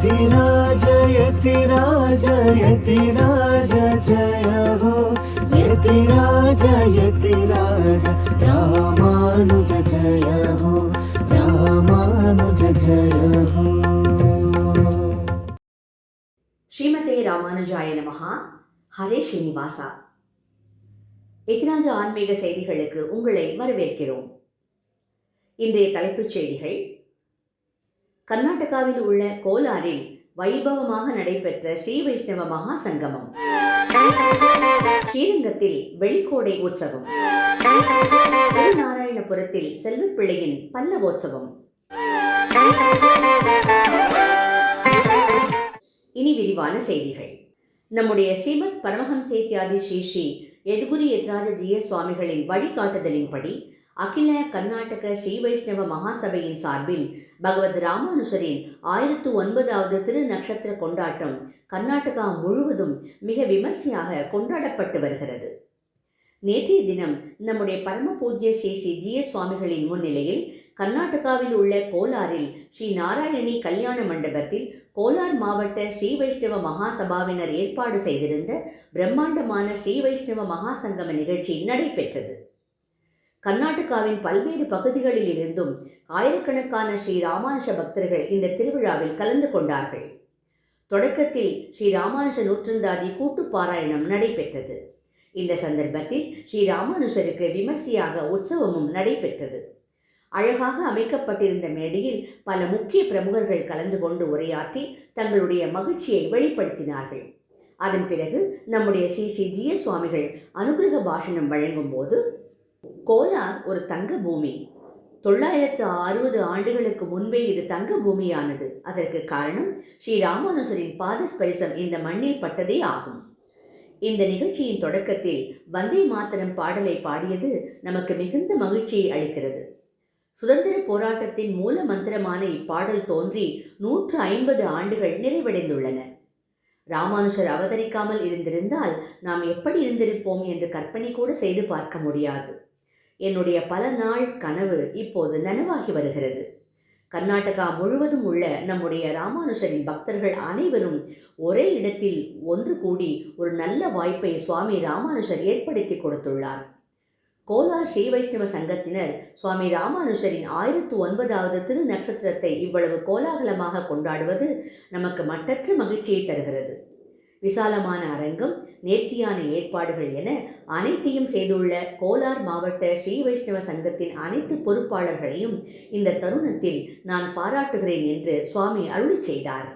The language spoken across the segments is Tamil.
यतिराज यतिराज यतिराज जय हो यतिराज यतिराज रामानुज जय हो रामानुज जय हो. ஸ்ரீமதே ராமானுஜாய நமஹா. ஹரே ஸ்ரீனிவாசா. எத்திராஜ ஆன்மீக செய்திகளுக்கு உங்களை வரவேற்கிறோம். இன்றைய தலைப்புச் செய்திகள். கர்நாடகாவில் உள்ள கோலாரில் வைபவமாக நடைபெற்ற ஸ்ரீ வைஷ்ணவ மகா சங்கமம். ஸ்ரீரங்கத்தில் வெளிக்கோடை உற்சவம். திருநாராயணபுரத்தில் செல்வப்பிள்ளையின் பல்லவோற்சவம். இனி விரிவான செய்திகள். நம்முடைய ஸ்ரீமத் பரமஹம்சேத்யாதி ஸ்ரீ ஸ்ரீ யதுகுரு யத்ராஜ ஜிய சுவாமிகளின் வழிகாட்டுதலின்படி அகில கர்நாடக ஸ்ரீ வைஷ்ணவ மகாசபையின் சார்பில் பகவத் ராமானுஷரின் 1009வது திரு நட்சத்திர கொண்டாட்டம் கர்நாடகா முழுவதும் மிக விமர்சையாக கொண்டாடப்பட்டு வருகிறது. நேற்றைய தினம் நம்முடைய பரம பூஜ்ய ஸ்ரீ ஸ்ரீ ஜிய சுவாமிகளின் முன்னிலையில் கர்நாடகாவில் உள்ள கோலாரில் ஸ்ரீ நாராயணி கல்யாண மண்டபத்தில் கோலார் மாவட்ட ஸ்ரீ வைஷ்ணவ மகாசபாவினர் ஏற்பாடு செய்திருந்த பிரம்மாண்டமான ஸ்ரீ வைஷ்ணவ மகாசங்கம நிகழ்ச்சி நடைபெற்றது. கர்நாடகாவின் பல்வேறு பகுதிகளில் இருந்தும் ஆயிரக்கணக்கான ஸ்ரீ ராமானுஷ பக்தர்கள் இந்த திருவிழாவில் கலந்து கொண்டார்கள். தொடக்கத்தில் ஸ்ரீ ராமானுஷ நூற்றந்தாதி கூட்டு பாராயணம் நடைபெற்றது. இந்த சந்தர்ப்பத்தில் ஸ்ரீ ராமானுஷருக்கு விமர்சையாக உற்சவமும் நடைபெற்றது. அழகாக அமைக்கப்பட்டிருந்த மேடையில் பல முக்கிய பிரமுகர்கள் கலந்து கொண்டு உரையாற்றி தங்களுடைய மகிழ்ச்சியை வெளிப்படுத்தினார்கள். அதன் பிறகு நம்முடைய ஸ்ரீ ஸ்ரீ ஜிய சுவாமிகள் அனுகிரக பாஷணம் வழங்கும் போது, கோலார் ஒரு தங்க பூமி. 960 ஆண்டுகளுக்கு முன்பே இது தங்க பூமியானது. அதற்கு காரணம் ஸ்ரீ ராமானுஜரின் பாதஸ்பரிசம் இந்த மண்ணில் பட்டதே ஆகும். இந்த நிகழ்ச்சியின் தொடக்கத்தில் வந்தே மாதரம் பாடலை பாடியது நமக்கு மிகுந்த மகிழ்ச்சியை அளிக்கிறது. சுதந்திர போராட்டத்தின் மூல மந்திரமான இப்பாடல் தோன்றி 150 ஆண்டுகள் நிறைவடைந்துள்ளன. ராமானுஷர் அவதரிக்காமல் இருந்திருந்தால் நாம் எப்படி இருந்திருப்போம் என்று கற்பனை கூட செய்து பார்க்க முடியாது. என்னுடைய பல நாள் கனவு இப்போது நனவாகி வருகிறது. கர்நாடகா முழுவதும் உள்ள நம்முடைய ராமானுஷரின் பக்தர்கள் அனைவரும் ஒரே இடத்தில் ஒன்று கூடி ஒரு நல்ல வாய்ப்பை சுவாமி ராமானுஷர் ஏற்படுத்தி கொடுத்துள்ளார். கோலார் ஸ்ரீ வைஷ்ணவ சங்கத்தினர் சுவாமி ராமானுஷரின் 1009வது திரு நட்சத்திரத்தை இவ்வளவு கோலாகலமாக கொண்டாடுவது நமக்கு மட்டற்ற மகிழ்ச்சியை தருகிறது. விசாலமான அரங்கம், நேர்த்தியான ஏற்பாடுகள் என அனைத்தையும் செய்துள்ள கோலார் மாவட்ட ஸ்ரீ வைஷ்ணவ சங்கத்தின் அனைத்து பொறுப்பாளர்களையும் இந்த தருணத்தில் நான் பாராட்டுகிறேன் என்று சுவாமி அருளி செய்தார்.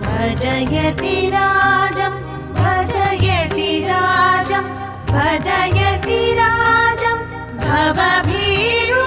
भजयति राजं भजयति राजं भजयति राजं भवभीरो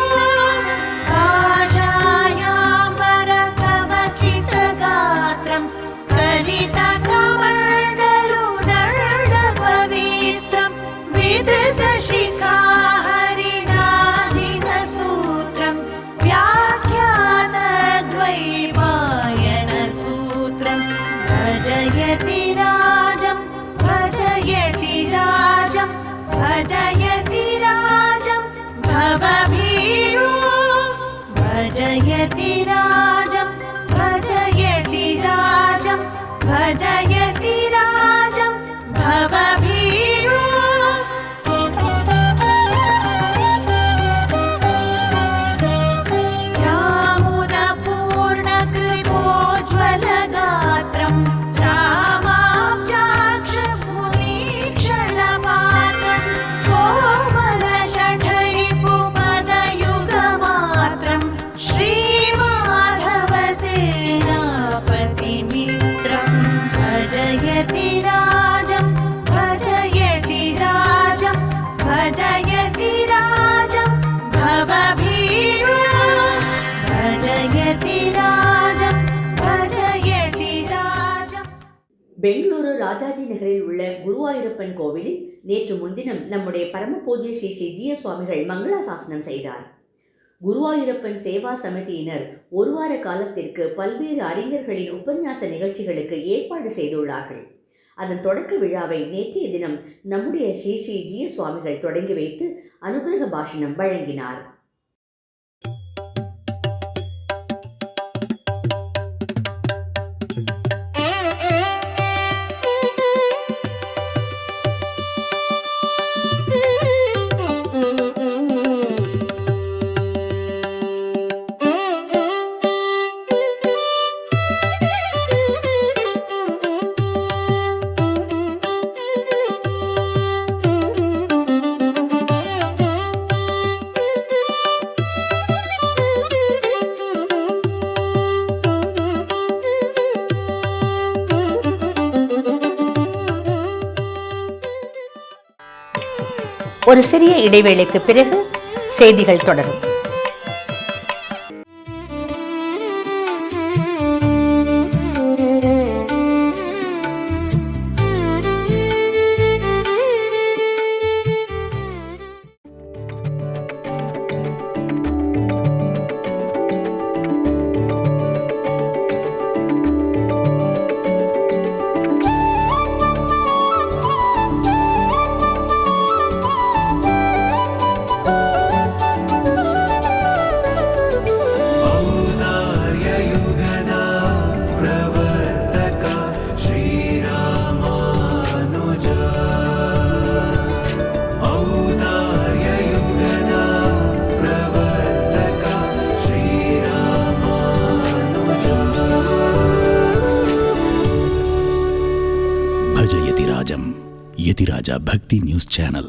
काषायाम्बरकवचितगात्रं कलितकमण्डलुदण्डपवित्रं विधृतशिखाहरिणाजिनसूत्रं व्याख्यातद्वैपायनसूत्रं भजयति राजं भजयति राजं भजयति राजं भवभीरो भजयति राजं भजयति राजं भजयति राजं भवभीरो. रामुदपूर्णकृपोज्ज्वलगात्रं रामाब्जाक्षमुनीक्षणमात्रं कोमलषठरिपुपदयुगमात्रं श्रीमाधवसेनापतिमित्रं भजयति राजं भजयति राजं भजयति राजं भवभीरो भजयति राजं भजयति राजं. பெங்களூரு ராஜாஜி நகரில் உள்ள குருவாயூரப்பன் கோவிலில் நேற்று முன்தினம் நம்முடைய பரம பூஜ்ய ஸ்ரீ ஸ்ரீ ஜிய சுவாமிகள் மங்களாசாசனம் செய்தார். குருவாயூரப்பன் சேவா சமிதியினர் ஒரு வார காலத்திற்கு பல்வேறு அறிஞர்களின் உபன்யாச நிகழ்ச்சிகளுக்கு ஏற்பாடு செய்துள்ளார்கள். அதன் தொடக்க விழாவை நேற்றைய தினம் நம்முடைய ஸ்ரீ ஸ்ரீ ஜிய சுவாமிகள் தொடங்கி வைத்து அனுகிரக பாஷணம் வழங்கினார். ஒரு சிறிய இடைவேளைக்கு பிறகு செய்திகள் தொடரும். यतिराजा भक्ति न्यूज चैनल.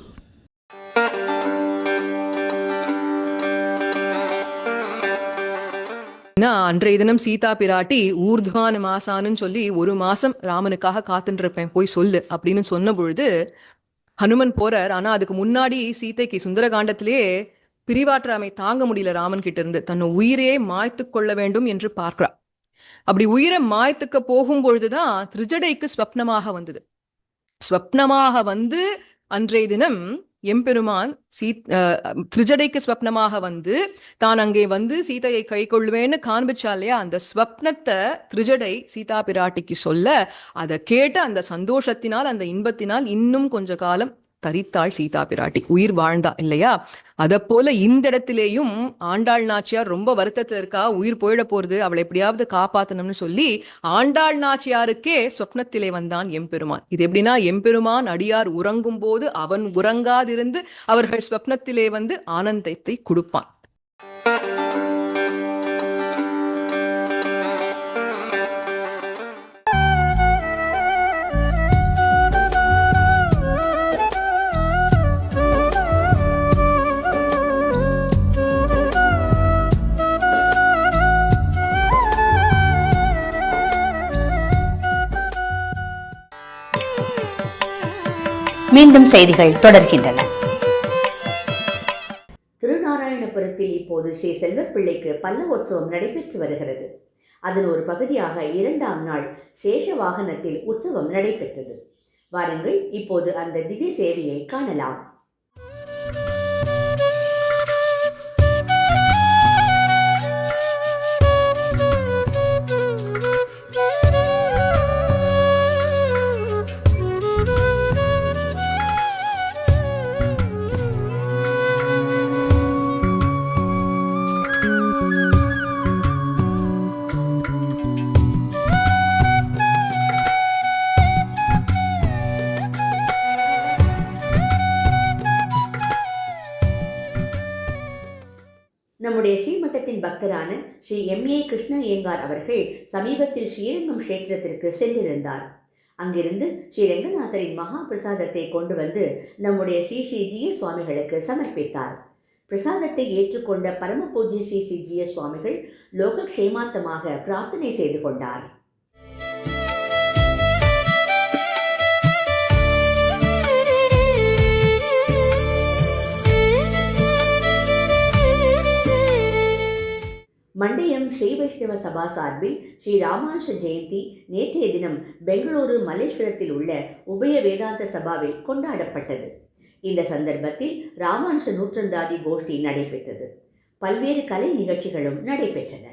அன்றைய தினம் சீதா பிராட்டி ஊர்துவான மாசான்னு சொல்லி ஒரு மாசம் ராமனுக்காக காத்துட்டு இருப்பேன் போய் சொல்லு அப்படின்னு சொன்ன பொழுது ஹனுமன் போறார். ஆனா அதுக்கு முன்னாடி சீதைக்கு சுந்தரகாண்டத்திலேயே பிரிவாற்றாமை தாங்க முடியல. ராமன் கிட்ட இருந்து தன்னை உயிரையே மாய்த்து கொள்ள வேண்டும் என்று பார்க்கிறார். அப்படி உயிரை மாய்த்துக்க போகும் பொழுதுதான் திரிஜடைக்கு ஸ்வப்னமாக வந்தது. ஸ்வப்னமாக வந்து அன்றைய தினம் எம்பெருமான் திரிஜடைக்கு ஸ்வப்னமாக வந்து தான் அங்கே வந்து சீதையை கை கொள்வேன்னு காண்பிச்சா இல்லையா, அந்த ஸ்வப்னத்தை திரிஜடை சீதா பிராட்டிக்கு சொல்ல அதை கேட்டு அந்த சந்தோஷத்தினால் அந்த இன்பத்தினால் இன்னும் கொஞ்ச காலம் தரித்தாள் சீதா பிராட்டி, உயிர் வாழ்ந்தா இல்லையா. அத போல இந்த இடத்திலேயும் ஆண்டாள் நாச்சியார் ரொம்ப வருத்தத்துல இருக்கா, உயிர் போயிட போறது, அவளை எப்படியாவது காப்பாத்தணும்னு சொல்லி ஆண்டாள் நாச்சியாருக்கே சொப்னத்திலே வந்தான் எம்பெருமான். இது எப்படின்னா, எம்பெருமான் அடியார் உறங்கும் போது அவன் உறங்காதிருந்து அவர்கள் ஸ்வப்னத்திலே வந்து ஆனந்தத்தை கொடுப்பான். மீண்டும் செய்திகள் தொடர்கின்றன. திருநாராயணபுரத்தில் இப்போது ஸ்ரீ செல்வப்பிள்ளைக்கு பல்லவோற்சவம் நடைபெற்று வருகிறது. அதன் ஒரு பகுதியாக 2ஆம் நாள் சேஷ வாகனத்தில் உற்சவம் நடைபெற்றது. வாருங்கள், இப்போது அந்த திவ்ய சேவையை காணலாம். நம்முடைய ஸ்ரீமட்டத்தின் பக்தரான ஸ்ரீ M.A. கிருஷ்ண ஐயங்கார் அவர்கள் சமீபத்தில் ஸ்ரீரங்கம் கஷேத்திரத்திற்கு சென்றிருந்தார். அங்கிருந்து ஸ்ரீரங்கநாதரின் மகா பிரசாதத்தை கொண்டு வந்து நம்முடைய ஸ்ரீ ஸ்ரீ ஜிய சுவாமிகளுக்கு சமர்ப்பித்தார். பிரசாதத்தை ஏற்றுக்கொண்ட பரம பூஜ்ய ஸ்ரீ ஸ்ரீ ஜிய சுவாமிகள் லோகக்ஷேமார்த்தமாக பிரார்த்தனை செய்து கொண்டார். மண்டயம் ஸ்ரீ வைஷ்ணவ சபா சார்பில் ஸ்ரீ ராமானுஷ ஜெயந்தி நேற்றைய தினம் பெங்களூரு மல்லேஸ்வரத்தில் உள்ள உபய வேதாந்த சபாவில் கொண்டாடப்பட்டது. இந்த சந்தர்ப்பத்தில் ராமானுஷ நூற்றந்தாதி கோஷ்டி நடைபெற்றது. பல்வேறு கலை நிகழ்ச்சிகளும் நடைபெற்றன.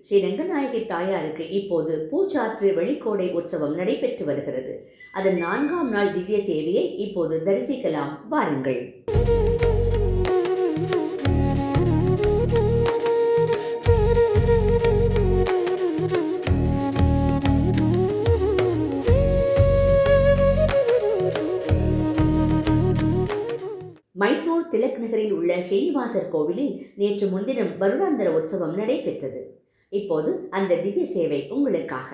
ஸ்ரீ ரங்கநாயகி தாயாருக்கு இப்போது பூச்சாற்று வெளிக்கோடை உற்சவம் நடைபெற்று வருகிறது. அதன் 4ஆம் நாள் திவ்ய சேவையை இப்போது தரிசிக்கலாம், வாருங்கள். மைசூர் திலக் நகரில் உள்ள ஸ்ரீனிவாசர் கோவிலில் நேற்று முன்தினம் வருடாந்திர உற்சவம் நடைபெற்றது. இப்போது அந்த திவ்ய சேவை உங்களுக்காக.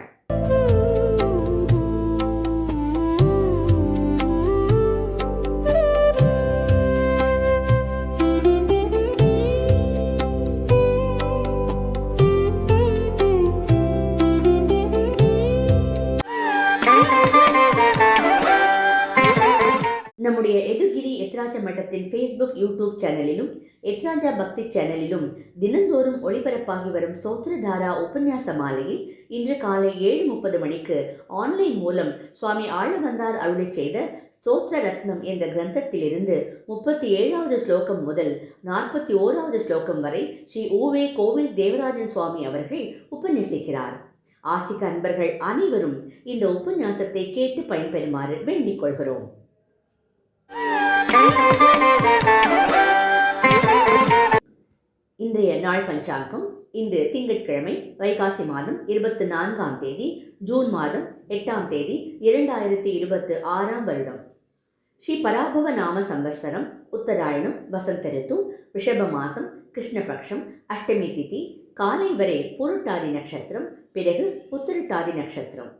நம்முடைய எதுகிரி எத்ராஜ மட்டத்தின் ஃபேஸ்புக், யூடியூப் சேனலிலும் எத்ராஜா பக்தி சேனலிலும் தினந்தோறும் ஒளிபரப்பாகி வரும் ஸ்தோத்திரதாரா உபன்யாச மாலையில் இன்று காலை 7:30 மணிக்கு ஆன்லைன் மூலம் சுவாமி ஆழவந்தார் அருளி செய்த ஸ்தோத்திர ரத்னம் என்ற கிரந்தத்திலிருந்து 37வது ஸ்லோகம் முதல் 41வது ஸ்லோகம் வரை ஸ்ரீ ஊவே கோவில் தேவராஜன் சுவாமி அவர்கள் உபன்யசிக்கிறார். ஆஸ்திக அன்பர்கள் அனைவரும் இந்த உபன்யாசத்தை கேட்டு பயன்பெறுமாறு வேண்டிக் கொள்கிறோம். இன்றைய நாள் பஞ்சாங்கம். இன்று திங்கட்கிழமை, வைகாசி மாதம் 24ஆம் தேதி, ஜூன் மாதம் 8ஆம் தேதி, 2026ஆம் வருடம். ஸ்ரீ பராபவ நாம சம்வத்சரம், உத்தராயணம், வசந்த ரித்து, ரிஷப மாசம், கிருஷ்ணபக்ஷம், அஷ்டமி திதி, காலை வரை பூரட்டாதி நட்சத்திரம், பிறகு உத்திரட்டாதி நட்சத்திரம்.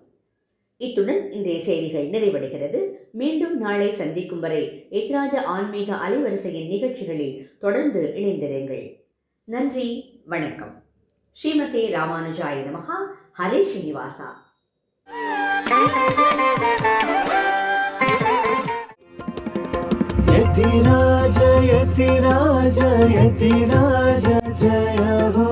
இத்துடன் இன்றைய செய்திகள் நிறைவடைகிறது. மீண்டும் நாளை சந்திக்கும் வரை எத்ராஜ ஆன்மீக அலைவரிசையின் நிகழ்ச்சிகளில் தொடர்ந்து இணைந்திருங்கள். நன்றி, வணக்கம். ஸ்ரீமதே ராமானுஜாய நமஹா. ஹரே ஸ்ரீனிவாசா. यतिराज यतिराज यतिराज जय हो,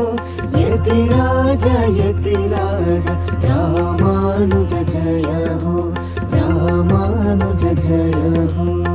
यतिराज यतिराज रामानुज जय हो, रामानुज जय हो.